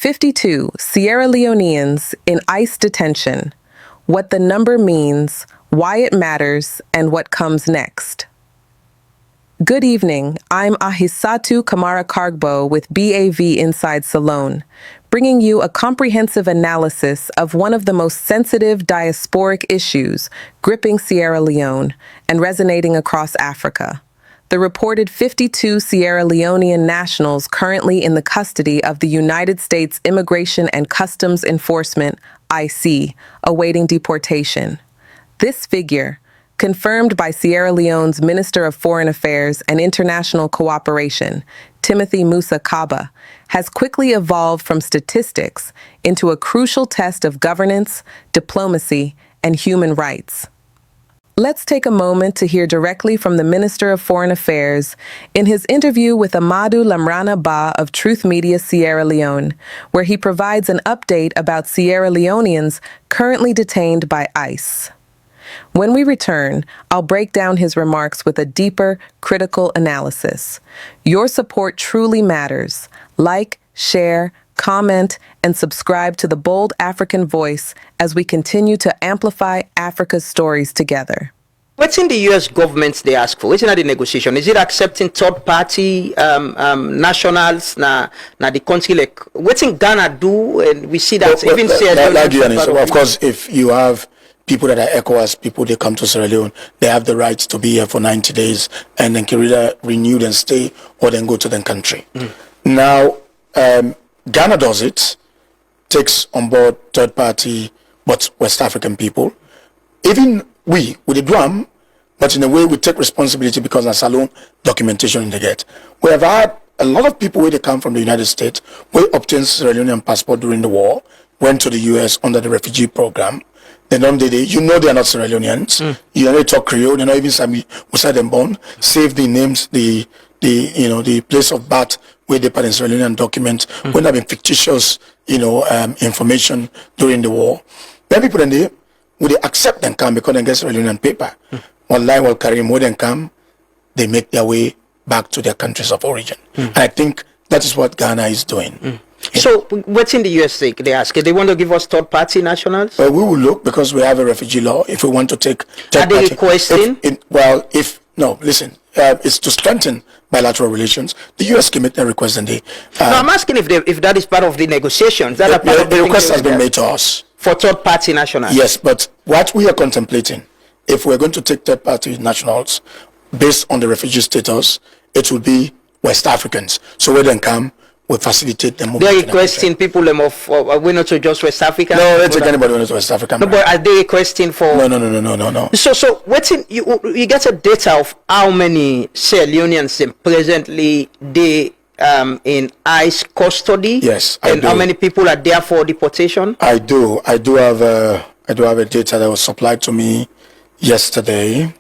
52 Sierra Leoneans in ICE detention, what the number means, why it matters, and what comes next. Good evening, I'm Isatu Kamara-Kargbo with BAV Inside Salone, bringing you a comprehensive analysis of one of the most sensitive diasporic issues gripping Sierra Leone and resonating across Africa. The reported 52 Sierra Leonean nationals currently in the custody of the United States Immigration and Customs Enforcement, IC, awaiting deportation. This figure, confirmed by Sierra Leone's Minister of Foreign Affairs and International Cooperation, Timothy Musa Kaba, has quickly evolved from statistics into a crucial test of governance, diplomacy, and human rights. Let's take a moment to hear directly from the Minister of Foreign Affairs in his interview with Amadou Lamrana Ba of Truth Media Sierra Leone, where he provides an update about Sierra Leoneans currently detained by ICE. When we return, I'll break down his remarks with a deeper, critical analysis. Your support truly matters. Like, share, comment, and subscribe to the Bold African Voice as we continue to amplify Africa's stories together. What's in the U.S. government they ask for? What's in the negotiation? Is it accepting third-party nationals na the country? Like, what's in Ghana do? And we see that even Sierra Leone. Of course, if you have people that are ECOWAS people, they come to Sierra Leone, they have the right to be here for 90 days and then can either renew and stay or then go to their country. Now, Ghana does it, takes on board third-party, but West African people. Even we the drum, but in a way we take responsibility because of Salone documentation in the gate. We have had a lot of people where they come from the United States, who obtained Sierra Leonean passport during the war, went to the US under the refugee program. Then on the day, you know they are not Sierra Leoneans. You know they talk Creole, they know even Sami Musa them born, save the names, the place of birth where they put in Sierra Leonean document, when there have been fictitious, information during the war. Then people in there, would they accept them come because they get Sierra Leonean paper? One line will carry more than come, they make their way back to their countries of origin. And I think that is what Ghana is doing. So what's in the US they ask? They want to give us third-party nationals? We will look because we have a refugee law. If we want to take are they requesting? It's to strengthen bilateral relations. The US can make their request and they. No, I'm asking if that is part of the negotiations. The request has been made to us for third-party nationals. Yes, but what we are contemplating, if we're going to take third-party nationals based on the refugee status, it will be West Africans. So when they come, we facilitate them. They're requesting people we're not just West African. No, they take anybody who is West African. No, but are they requesting for? No. So what's in you get a data of how many Sierra Leoneans presently they in ICE custody? Yes, and how many people are there for deportation? I do have a data that was supplied to me yesterday.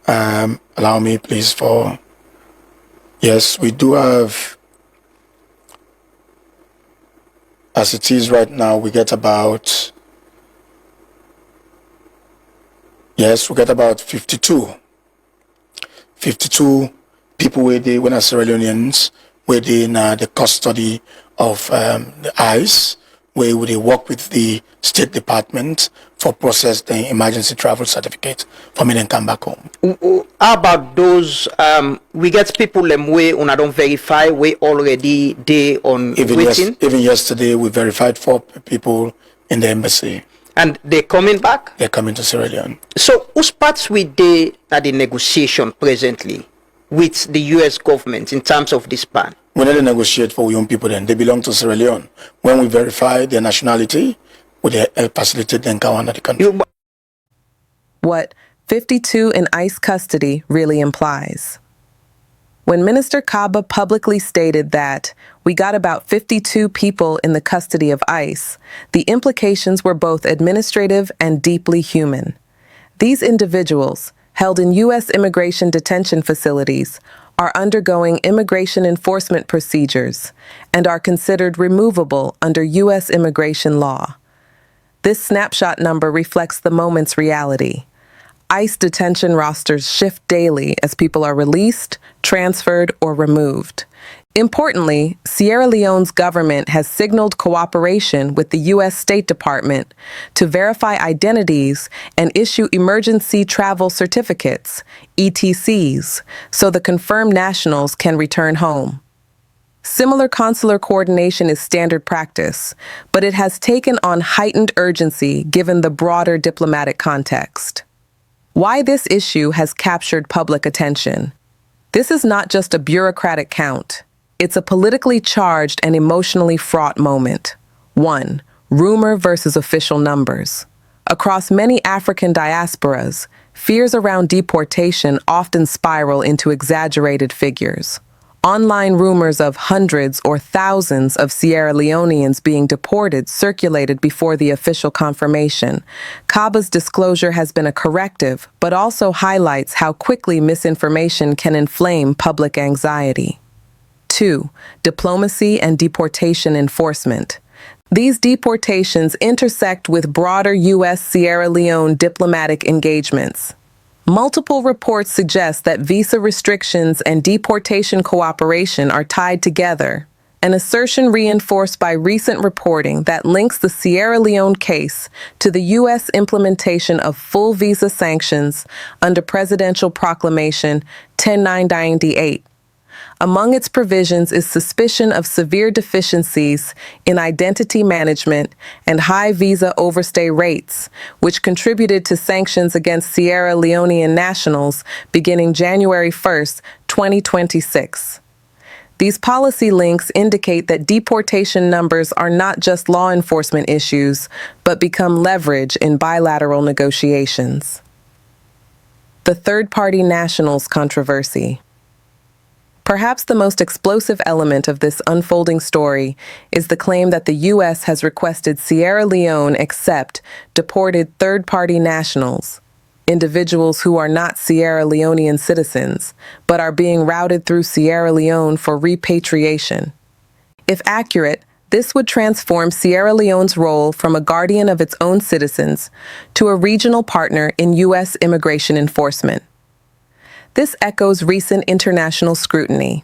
Allow me, please. Yes, we do have. As it is right now, we get about 52 people when are Sierra Leoneans, where they in the custody of the ICE, where they work with the State Department for process the emergency travel certificate for me and come back home. How about those? We get people way on don't verify we already they on waiting. Even yesterday we verified 4 people in the embassy. And they're coming back? They're coming to Sierra Leone. So whose parts we they at the negotiation presently with the US government in terms of this ban? We never negotiate for young people then. They belong to Sierra Leone. When we verify their nationality, we facilitate them come under the country. What 52 in ICE custody really implies. When Minister Kaba publicly stated that we got about 52 people in the custody of ICE, the implications were both administrative and deeply human. These individuals, held in U.S. immigration detention facilities, are undergoing immigration enforcement procedures and are considered removable under U.S. immigration law. This snapshot number reflects the moment's reality. ICE detention rosters shift daily as people are released, transferred, or removed. Importantly, Sierra Leone's government has signaled cooperation with the U.S. State Department to verify identities and issue emergency travel certificates, ETCs, so the confirmed nationals can return home. Similar consular coordination is standard practice, but it has taken on heightened urgency given the broader diplomatic context. Why this issue has captured public attention? This is not just a bureaucratic count. It's a politically charged and emotionally fraught moment. 1. Rumor versus official numbers. Across many African diasporas, fears around deportation often spiral into exaggerated figures. Online rumors of hundreds or thousands of Sierra Leoneans being deported circulated before the official confirmation. Kaba's disclosure has been a corrective, but also highlights how quickly misinformation can inflame public anxiety. 2. Diplomacy and deportation enforcement. These deportations intersect with broader U.S. Sierra Leone diplomatic engagements. Multiple reports suggest that visa restrictions and deportation cooperation are tied together, an assertion reinforced by recent reporting that links the Sierra Leone case to the U.S. implementation of full visa sanctions under Presidential Proclamation 10998. Among its provisions is suspicion of severe deficiencies in identity management and high visa overstay rates, which contributed to sanctions against Sierra Leonean nationals beginning January 1, 2026. These policy links indicate that deportation numbers are not just law enforcement issues, but become leverage in bilateral negotiations. The third-party nationals controversy. Perhaps the most explosive element of this unfolding story is the claim that the U.S. has requested Sierra Leone accept deported third-party nationals, individuals who are not Sierra Leonean citizens, but are being routed through Sierra Leone for repatriation. If accurate, this would transform Sierra Leone's role from a guardian of its own citizens to a regional partner in U.S. immigration enforcement. This echoes recent international scrutiny.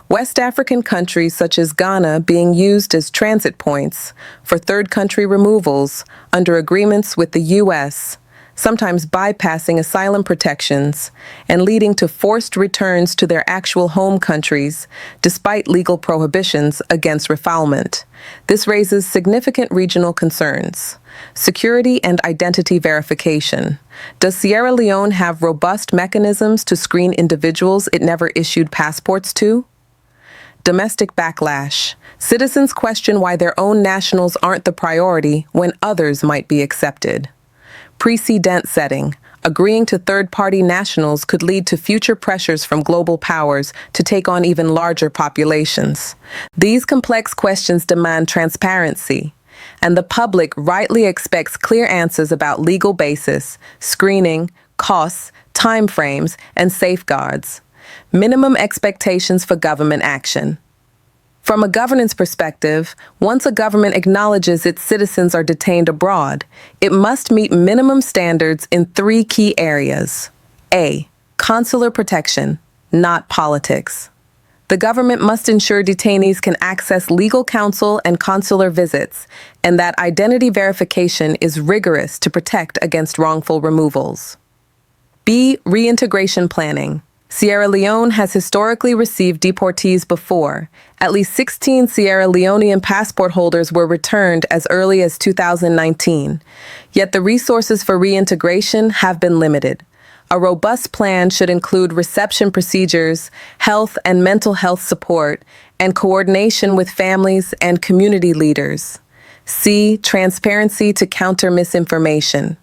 West African countries such as Ghana being used as transit points for third country removals under agreements with the U.S., sometimes bypassing asylum protections and leading to forced returns to their actual home countries despite legal prohibitions against refoulement. This raises significant regional concerns. Security and identity verification. Does Sierra Leone have robust mechanisms to screen individuals it never issued passports to? Domestic backlash. Citizens question why their own nationals aren't the priority when others might be accepted. Precedent setting. Agreeing to third-party nationals could lead to future pressures from global powers to take on even larger populations. These complex questions demand transparency, and the public rightly expects clear answers about legal basis, screening, costs, timeframes, and safeguards. Minimum expectations for government action. From a governance perspective, once a government acknowledges its citizens are detained abroad, it must meet minimum standards in 3 key areas. A. Consular protection, not politics. The government must ensure detainees can access legal counsel and consular visits, and that identity verification is rigorous to protect against wrongful removals. B. Reintegration planning. Sierra Leone has historically received deportees before. At least 16 Sierra Leonean passport holders were returned as early as 2019. Yet the resources for reintegration have been limited. A robust plan should include reception procedures, health and mental health support, and coordination with families and community leaders. C. Transparency to counter misinformation.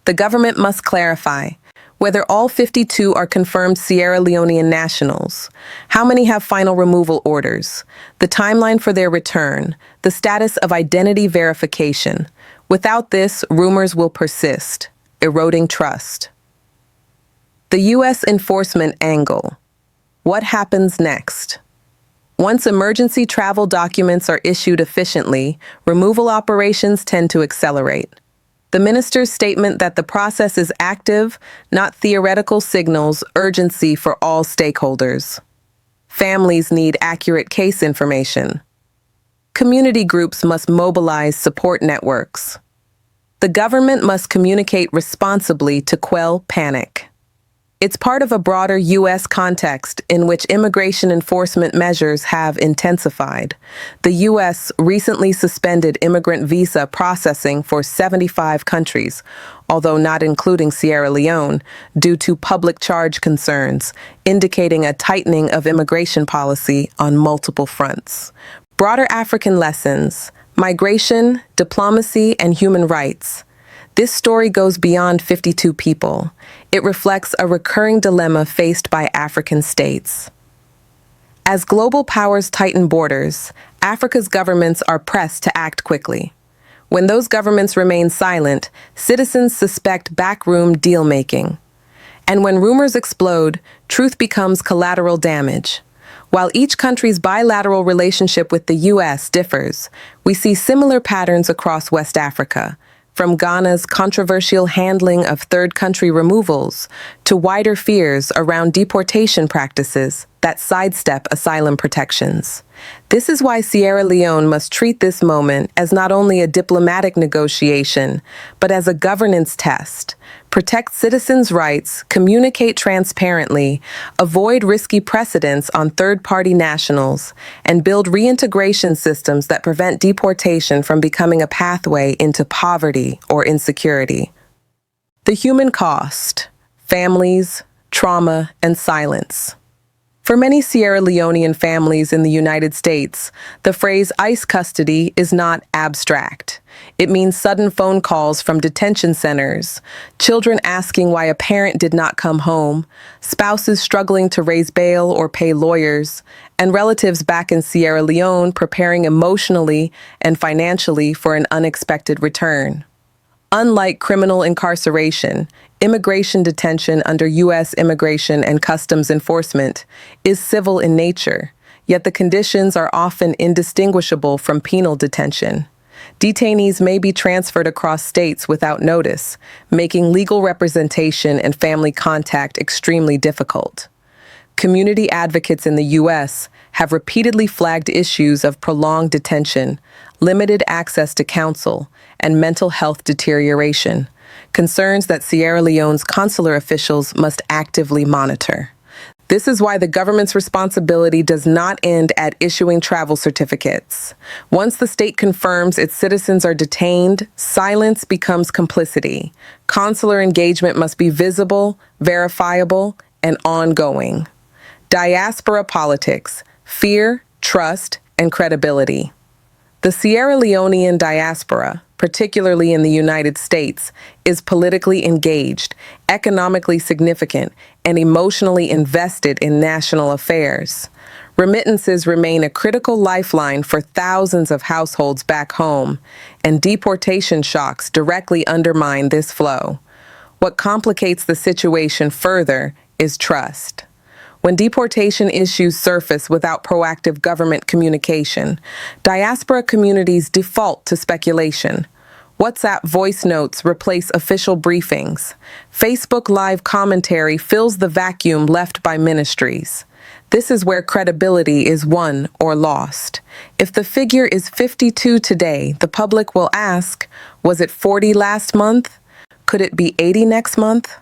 The government must clarify whether all 52 are confirmed Sierra Leonean nationals, how many have final removal orders, the timeline for their return, the status of identity verification. Without this, rumors will persist, eroding trust. The U.S. enforcement angle. What happens next? Once emergency travel documents are issued efficiently, removal operations tend to accelerate. The minister's statement that the process is active, not theoretical, signals urgency for all stakeholders. Families need accurate case information. Community groups must mobilize support networks. The government must communicate responsibly to quell panic. It's part of a broader U.S. context in which immigration enforcement measures have intensified. The U.S. recently suspended immigrant visa processing for 75 countries, although not including Sierra Leone, due to public charge concerns, indicating a tightening of immigration policy on multiple fronts. Broader African lessons: migration, diplomacy, and human rights. This story goes beyond 52 people. It reflects a recurring dilemma faced by African states. As global powers tighten borders, Africa's governments are pressed to act quickly. When those governments remain silent, citizens suspect backroom deal-making. And when rumors explode, truth becomes collateral damage. While each country's bilateral relationship with the U.S. differs, we see similar patterns across West Africa, from Ghana's controversial handling of third-country removals to wider fears around deportation practices that sidestep asylum protections. This is why Sierra Leone must treat this moment as not only a diplomatic negotiation, but as a governance test. Protect citizens' rights, communicate transparently, avoid risky precedents on third-party nationals, and build reintegration systems that prevent deportation from becoming a pathway into poverty or insecurity. The human cost: families, trauma, and silence. For many Sierra Leonean families in the United States, the phrase ICE custody is not abstract. It means sudden phone calls from detention centers, children asking why a parent did not come home, spouses struggling to raise bail or pay lawyers, and relatives back in Sierra Leone preparing emotionally and financially for an unexpected return. Unlike criminal incarceration, immigration detention under U.S. Immigration and Customs Enforcement is civil in nature, yet the conditions are often indistinguishable from penal detention. Detainees may be transferred across states without notice, making legal representation and family contact extremely difficult. Community advocates in the U.S. have repeatedly flagged issues of prolonged detention, limited access to counsel, and mental health deterioration, concerns that Sierra Leone's consular officials must actively monitor. This is why the government's responsibility does not end at issuing travel certificates. Once the state confirms its citizens are detained, silence becomes complicity. Consular engagement must be visible, verifiable, and ongoing. Diaspora politics: fear, trust, and credibility. The Sierra Leonean diaspora, particularly in the United States, is politically engaged, economically significant, and emotionally invested in national affairs. Remittances remain a critical lifeline for thousands of households back home, and deportation shocks directly undermine this flow. What complicates the situation further is trust. When deportation issues surface without proactive government communication, diaspora communities default to speculation. WhatsApp voice notes replace official briefings. Facebook Live commentary fills the vacuum left by ministries. This is where credibility is won or lost. If the figure is 52 today, the public will ask, was it 40 last month? Could it be 80 next month?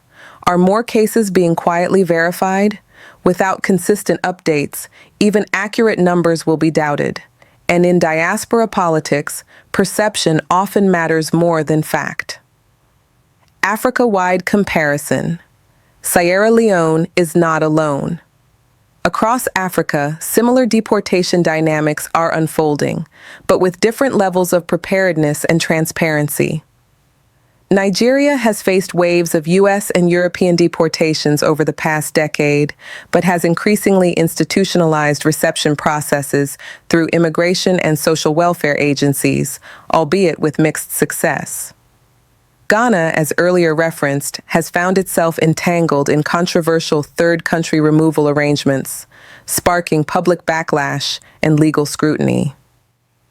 Are more cases being quietly verified? Without consistent updates, even accurate numbers will be doubted. And in diaspora politics, perception often matters more than fact. Africa-wide comparison. Sierra Leone is not alone. Across Africa, similar deportation dynamics are unfolding, but with different levels of preparedness and transparency. Nigeria has faced waves of U.S. and European deportations over the past decade, but has increasingly institutionalized reception processes through immigration and social welfare agencies, albeit with mixed success. Ghana, as earlier referenced, has found itself entangled in controversial third-country removal arrangements, sparking public backlash and legal scrutiny.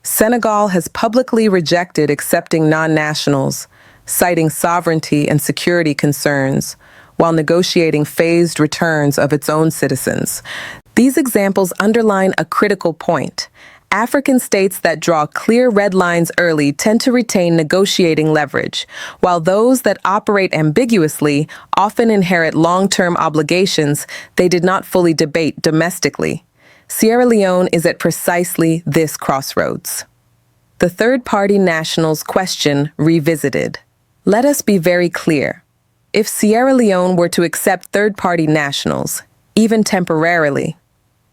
Senegal has publicly rejected accepting non-nationals, citing sovereignty and security concerns, while negotiating phased returns of its own citizens. These examples underline a critical point. African states that draw clear red lines early tend to retain negotiating leverage, while those that operate ambiguously often inherit long-term obligations they did not fully debate domestically. Sierra Leone is at precisely this crossroads. The third-party nationals question revisited. Let us be very clear. If Sierra Leone were to accept third-party nationals, even temporarily,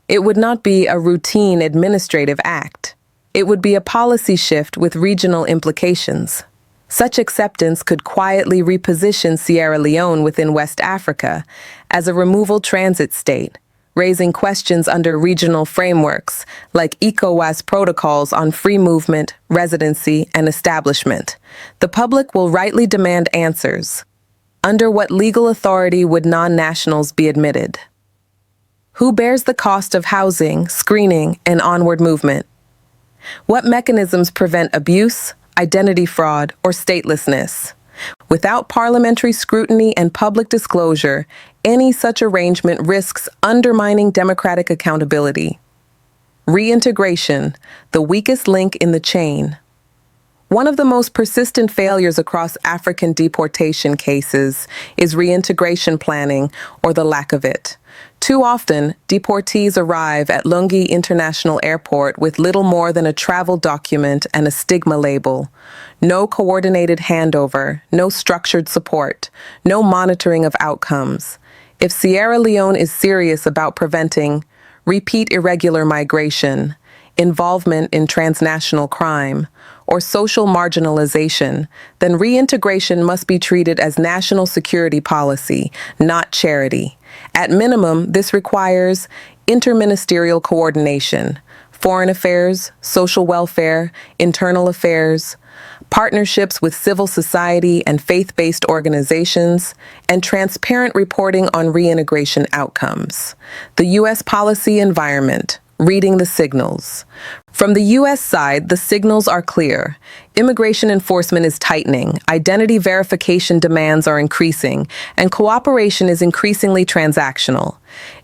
it would not be a routine administrative act. It would be a policy shift with regional implications. Such acceptance could quietly reposition Sierra Leone within West Africa as a removal transit state, raising questions under regional frameworks like ECOWAS protocols on free movement, residency, and establishment. The public will rightly demand answers. Under what legal authority would non-nationals be admitted? Who bears the cost of housing, screening, and onward movement? What mechanisms prevent abuse, identity fraud, or statelessness? Without parliamentary scrutiny and public disclosure, any such arrangement risks undermining democratic accountability. Reintegration, the weakest link in the chain. One of the most persistent failures across African deportation cases is reintegration planning, or the lack of it. Too often, deportees arrive at Lungi International Airport with little more than a travel document and a stigma label. No coordinated handover, no structured support, no monitoring of outcomes. If Sierra Leone is serious about preventing repeat irregular migration, involvement in transnational crime, or social marginalization, then reintegration must be treated as national security policy, not charity. At minimum, this requires interministerial coordination, foreign affairs, social welfare, internal affairs, partnerships with civil society and faith-based organizations, and transparent reporting on reintegration outcomes. The U.S. policy environment. Reading the signals. From the U.S. side, the signals are clear. Immigration enforcement is tightening, identity verification demands are increasing, and cooperation is increasingly transactional.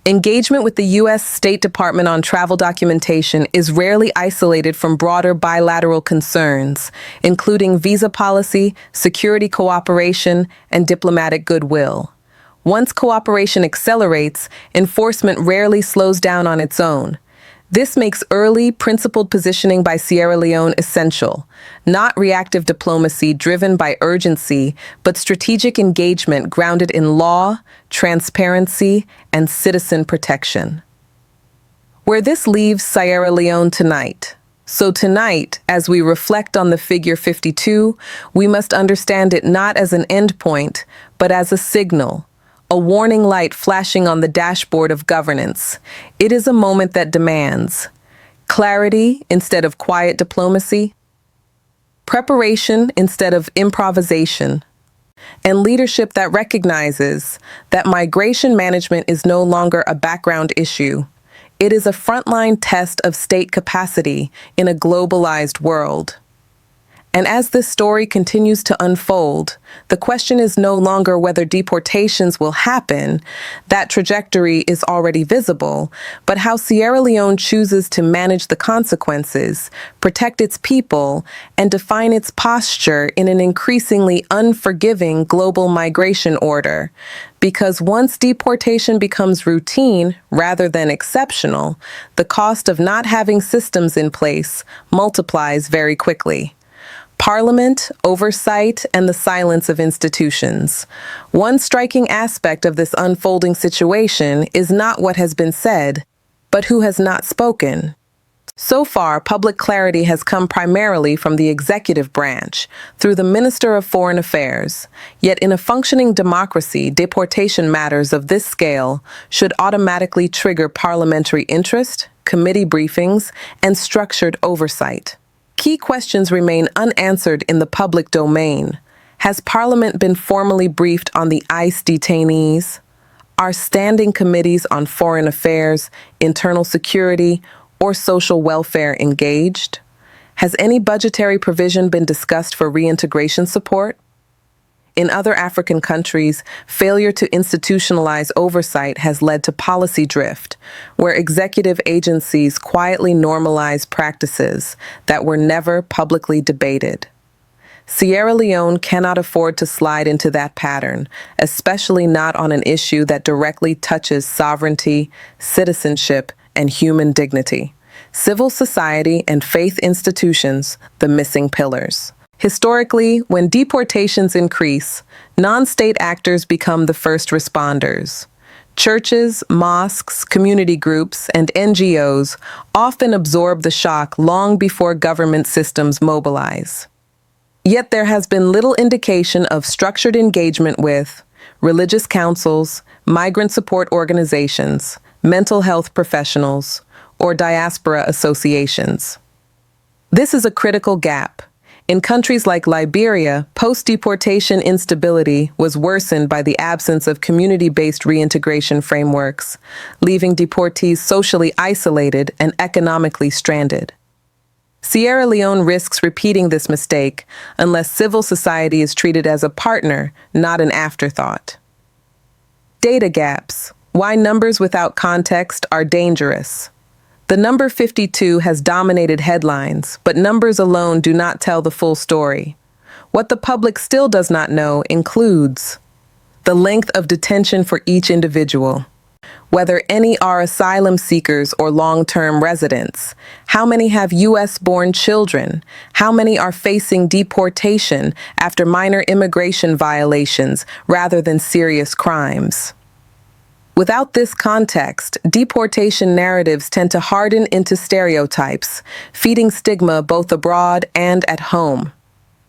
Engagement with the U.S. State Department on travel documentation is rarely isolated from broader bilateral concerns, including visa policy, security cooperation, and diplomatic goodwill. Once cooperation accelerates, enforcement rarely slows down on its own. This makes early, principled positioning by Sierra Leone essential, not reactive diplomacy driven by urgency, but strategic engagement grounded in law, transparency, and citizen protection. Where this leaves Sierra Leone tonight. So tonight, as we reflect on the figure 52, we must understand it not as an endpoint, but as a signal. A warning light flashing on the dashboard of governance. It is a moment that demands clarity instead of quiet diplomacy, preparation instead of improvisation, and leadership that recognizes that migration management is no longer a background issue. It is a frontline test of state capacity in a globalized world. And as this story continues to unfold, the question is no longer whether deportations will happen, that trajectory is already visible, but how Sierra Leone chooses to manage the consequences, protect its people, and define its posture in an increasingly unforgiving global migration order. Because once deportation becomes routine rather than exceptional, the cost of not having systems in place multiplies very quickly. Parliament, oversight, and the silence of institutions. One striking aspect of this unfolding situation is not what has been said, but who has not spoken. So far, public clarity has come primarily from the executive branch, through the Minister of Foreign Affairs. Yet in a functioning democracy, deportation matters of this scale should automatically trigger parliamentary interest, committee briefings, and structured oversight. Key questions remain unanswered in the public domain. Has Parliament been formally briefed on the ICE detainees? Are standing committees on foreign affairs, internal security, or social welfare engaged? Has any budgetary provision been discussed for reintegration support? In other African countries, failure to institutionalize oversight has led to policy drift, where executive agencies quietly normalize practices that were never publicly debated. Sierra Leone cannot afford to slide into that pattern, especially not on an issue that directly touches sovereignty, citizenship, and human dignity. Civil society and faith institutions, the missing pillars. Historically, when deportations increase, non-state actors become the first responders. Churches, mosques, community groups, and NGOs often absorb the shock long before government systems mobilize. Yet there has been little indication of structured engagement with religious councils, migrant support organizations, mental health professionals, or diaspora associations. This is a critical gap. In countries like Liberia, post-deportation instability was worsened by the absence of community-based reintegration frameworks, leaving deportees socially isolated and economically stranded. Sierra Leone risks repeating this mistake unless civil society is treated as a partner, not an afterthought. Data gaps. Why numbers without context are dangerous. The number 52 has dominated headlines, but numbers alone do not tell the full story. What the public still does not know includes the length of detention for each individual, whether any are asylum seekers or long-term residents, how many have U.S.-born children, how many are facing deportation after minor immigration violations rather than serious crimes. Without this context, deportation narratives tend to harden into stereotypes, feeding stigma both abroad and at home.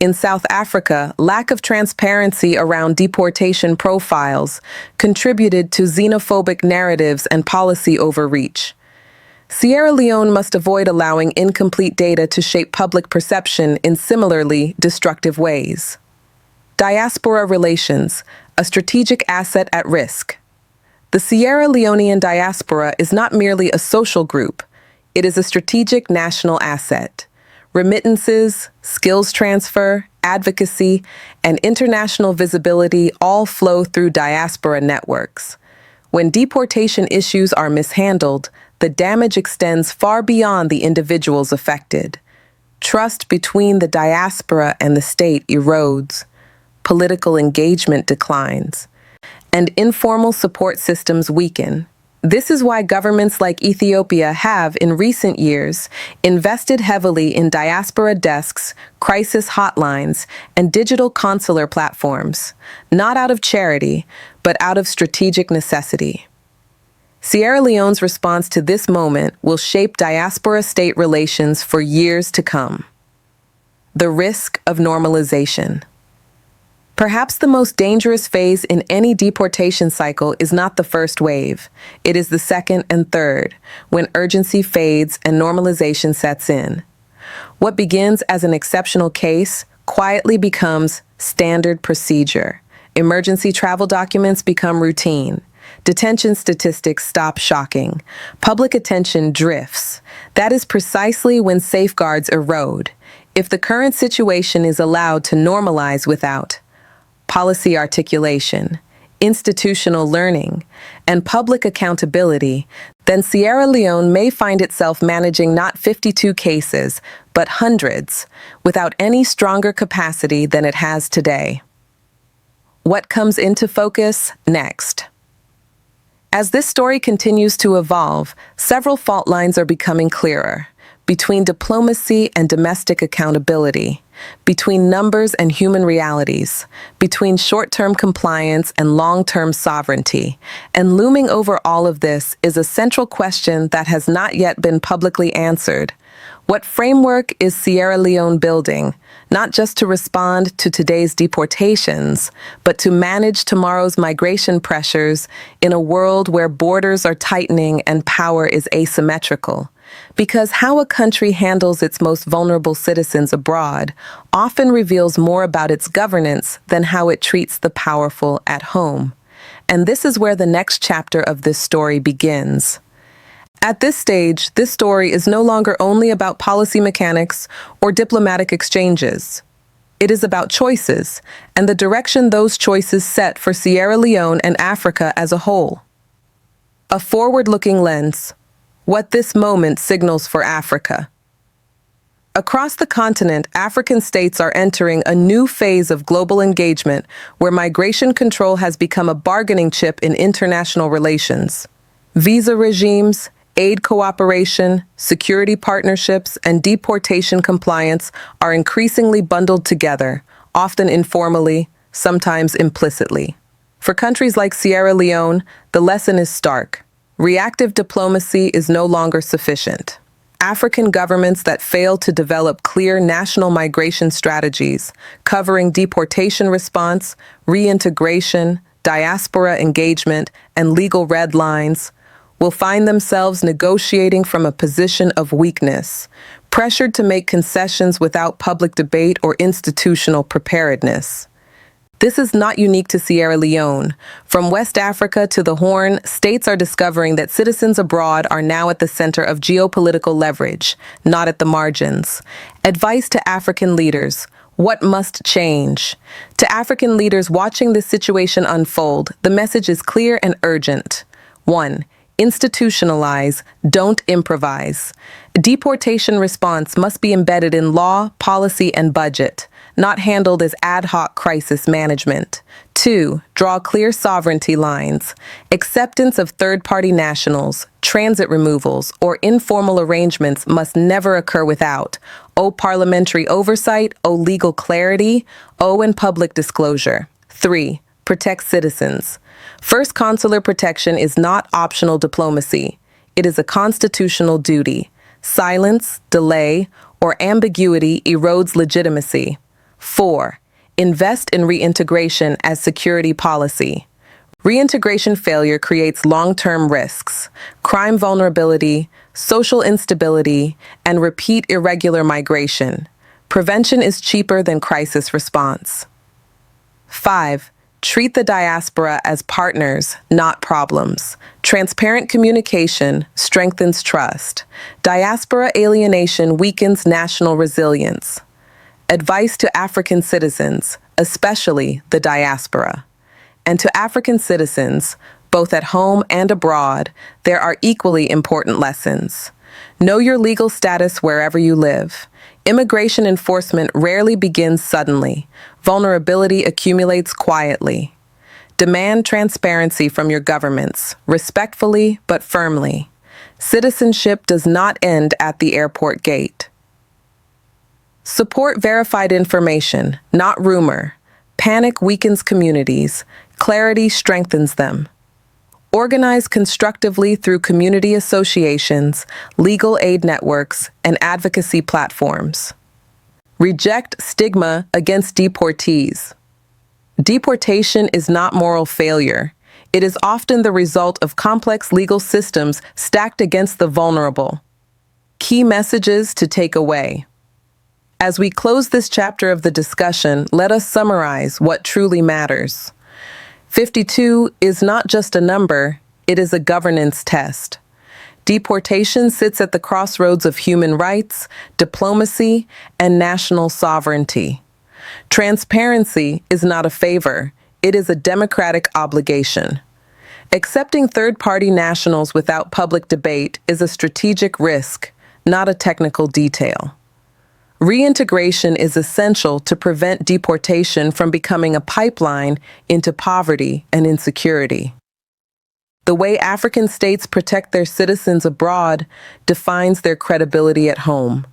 In South Africa, lack of transparency around deportation profiles contributed to xenophobic narratives and policy overreach. Sierra Leone must avoid allowing incomplete data to shape public perception in similarly destructive ways. Diaspora relations, a strategic asset at risk. The Sierra Leonean diaspora is not merely a social group, it is a strategic national asset. Remittances, skills transfer, advocacy, and international visibility all flow through diaspora networks. When deportation issues are mishandled, the damage extends far beyond the individuals affected. Trust between the diaspora and the state erodes. Political engagement declines, and informal support systems weaken. This is why governments like Ethiopia have, in recent years, invested heavily in diaspora desks, crisis hotlines, and digital consular platforms, not out of charity, but out of strategic necessity. Sierra Leone's response to this moment will shape diaspora-state relations for years to come. The risk of normalization. Perhaps the most dangerous phase in any deportation cycle is not the first wave. It is the second and third, when urgency fades and normalization sets in. What begins as an exceptional case quietly becomes standard procedure. Emergency travel documents become routine. Detention statistics stop shocking. Public attention drifts. That is precisely when safeguards erode. If the current situation is allowed to normalize without policy articulation, institutional learning, and public accountability, then Sierra Leone may find itself managing not 52 cases, but hundreds, without any stronger capacity than it has today. What comes into focus next? As this story continues to evolve, several fault lines are becoming clearer. Between diplomacy and domestic accountability, between numbers and human realities, between short-term compliance and long-term sovereignty. And looming over all of this is a central question that has not yet been publicly answered. What framework is Sierra Leone building, not just to respond to today's deportations, but to manage tomorrow's migration pressures in a world where borders are tightening and power is asymmetrical? Because how a country handles its most vulnerable citizens abroad often reveals more about its governance than how it treats the powerful at home. And this is where the next chapter of this story begins. At this stage, this story is no longer only about policy mechanics or diplomatic exchanges. It is about choices and the direction those choices set for Sierra Leone and Africa as a whole. A forward-looking lens. What this moment signals for Africa. Across the continent, African states are entering a new phase of global engagement where migration control has become a bargaining chip in international relations. Visa regimes, aid cooperation, security partnerships, and deportation compliance are increasingly bundled together, often informally, sometimes implicitly. For countries like Sierra Leone, the lesson is stark. Reactive diplomacy is no longer sufficient. African governments that fail to develop clear national migration strategies, covering deportation response, reintegration, diaspora engagement, and legal red lines, will find themselves negotiating from a position of weakness, pressured to make concessions without public debate or institutional preparedness. This is not unique to Sierra Leone. From West Africa to the Horn, states are discovering that citizens abroad are now at the center of geopolitical leverage, not at the margins. Advice to African leaders. What must change? To African leaders watching this situation unfold, the message is clear and urgent. 1. Institutionalize, don't improvise. Deportation response must be embedded in law, policy, and budget, not handled as ad hoc crisis management. 2. Draw clear sovereignty lines. Acceptance of third-party nationals, transit removals, or informal arrangements must never occur without parliamentary oversight, legal clarity, and public disclosure. 3. Protect citizens. First, consular protection is not optional diplomacy. It is a constitutional duty. Silence, delay, or ambiguity erodes legitimacy. 4. Invest in reintegration as security policy. Reintegration failure creates long-term risks, crime vulnerability, social instability, and repeat irregular migration. Prevention is cheaper than crisis response. 5. Treat the diaspora as partners, not problems. Transparent communication strengthens trust. Diaspora alienation weakens national resilience. Advice to African citizens, especially the diaspora. And to African citizens, both at home and abroad, there are equally important lessons. Know your legal status wherever you live. Immigration enforcement rarely begins suddenly. Vulnerability accumulates quietly. Demand transparency from your governments, respectfully but firmly. Citizenship does not end at the airport gate. Support verified information, not rumor. Panic weakens communities. Clarity strengthens them. Organize constructively through community associations, legal aid networks, and advocacy platforms. Reject stigma against deportees. Deportation is not moral failure. It is often the result of complex legal systems stacked against the vulnerable. Key messages to take away. As we close this chapter of the discussion, let us summarize what truly matters. 52 is not just a number, it is a governance test. Deportation sits at the crossroads of human rights, diplomacy, and national sovereignty. Transparency is not a favor, it is a democratic obligation. Accepting third-party nationals without public debate is a strategic risk, not a technical detail. Reintegration is essential to prevent deportation from becoming a pipeline into poverty and insecurity. The way African states protect their citizens abroad defines their credibility at home.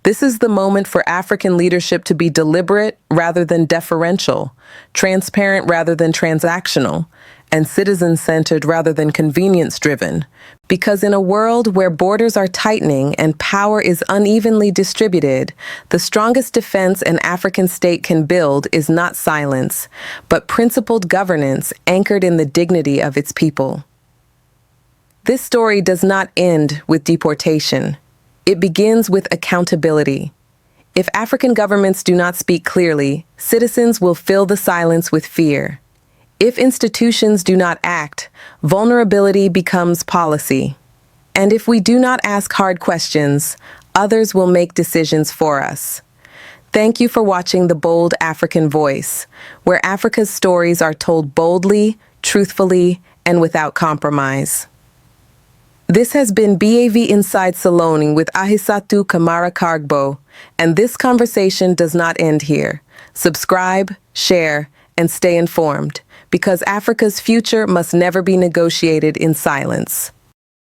This is the moment for African leadership to be deliberate rather than deferential, transparent rather than transactional, and citizen-centered rather than convenience-driven. Because in a world where borders are tightening and power is unevenly distributed, the strongest defense an African state can build is not silence, but principled governance anchored in the dignity of its people. This story does not end with deportation. It begins with accountability. If African governments do not speak clearly, citizens will fill the silence with fear. If institutions do not act, vulnerability becomes policy. And if we do not ask hard questions, others will make decisions for us. Thank you for watching The Bold African Voice, where Africa's stories are told boldly, truthfully, and without compromise. This has been BAV Inside Salone with Isatu Kamara-Kargbo, and this conversation does not end here. Subscribe, share, and stay informed, because Africa's future must never be negotiated in silence.